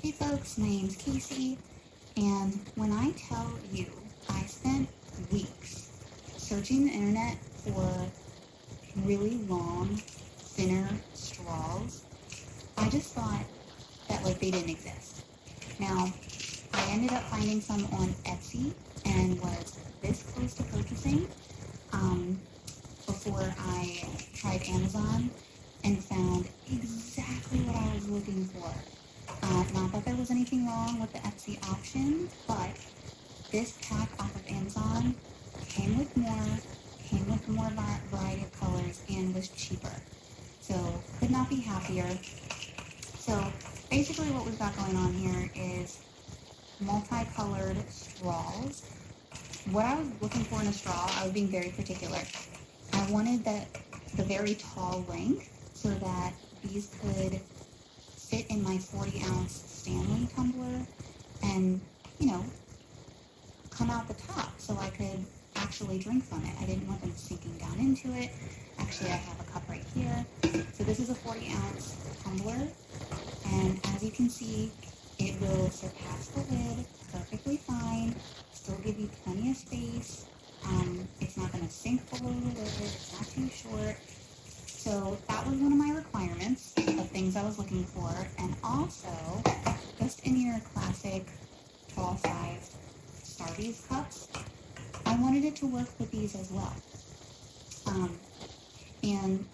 Hey folks, my name's Casey, and when I tell you I spent weeks searching the internet for really long, thinner straws, I just thought that they didn't exist. Now, I ended up finding some on Etsy and was this close to purchasing before I tried Amazon and found exactly what I was looking for. Not that there was anything wrong with the Etsy option, but this pack off of Amazon came with more variety of colors and was cheaper. So could not be happier. So basically what we've got going on here is multicolored straws. What I was looking for in a straw, I was being very particular. I wanted the very tall length so that these could fit in my 40-ounce Stanley tumbler and, come out the top so I could actually drink from it. I didn't want them sinking down into it. Actually, I have a cup right here. So this is a 40-ounce tumbler, and as you can see, it will surpass the lid perfectly fine, still give you plenty of space. It's not going to sink below the lid. It's not too short. So that was one of my requirements of things I was looking for. And also, just in your classic tall sized Starbucks cups, I wanted it to work with these as well. And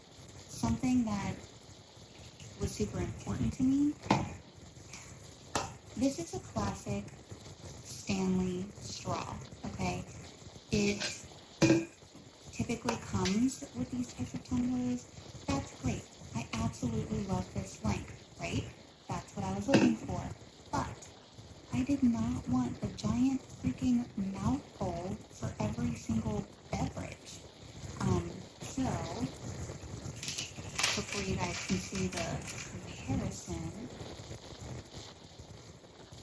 something that was super important to me, this is a classic Stanley straw, okay? It typically comes with these types of tumblers. That's great. I absolutely love this length, right? That's what I was looking for. But I did not want the giant freaking mouthful for every single beverage. So hopefully you guys can see the comparison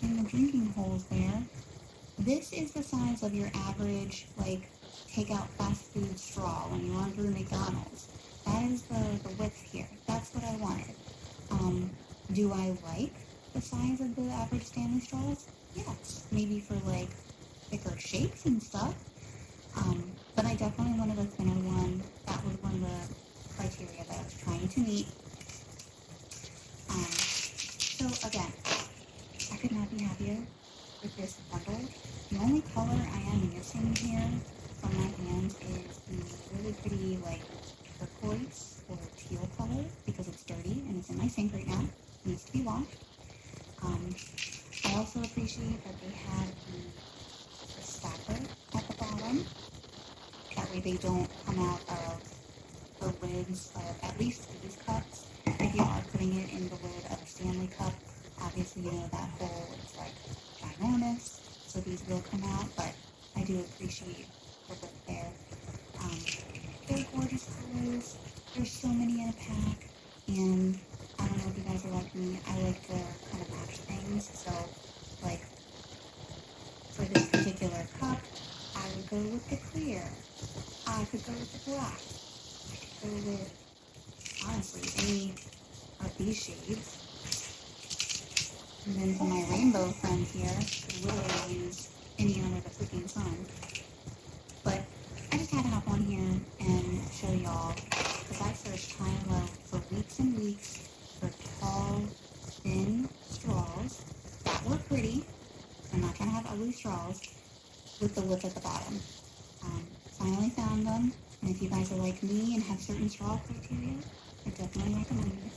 in the drinking holes there. This is the size of your average, takeout fast food straw when you run through McDonald's. That is the width here. That's what I wanted. Do I like the size of the average Stanley straws? Yes. Maybe for thicker shakes and stuff. But I definitely wanted a thinner one. That was one of the criteria that I was trying to meet. So again, I could not be happier with this bundle. The only color I am missing here from my hands is the really pretty turquoise or teal color because it's dirty and it's in my sink right now. It needs to be washed. I also appreciate that they have the stacker at the bottom. That way they don't come out of the lids of at least these cups. If you are putting it in the lid of a Stanley cup, obviously that hole is ginormous, so these will come out, but I do appreciate the lid there. They're gorgeous colors. There's so many in a pack, and I don't know if you guys are like me. I like to kind of match things, so for this particular cup, I would go with the clear. I could go with the black. I could go with, honestly, any of these shades. And then for my rainbow friends here, could literally use any under the freaking sun. But I just had to hop on here and show y'all, because I searched high and low for weeks and weeks for tall, thin straws that were pretty. I'm not trying to have ugly straws with the lip at the bottom. Finally found them, and if you guys are like me and have certain straw criteria, I definitely recommend it.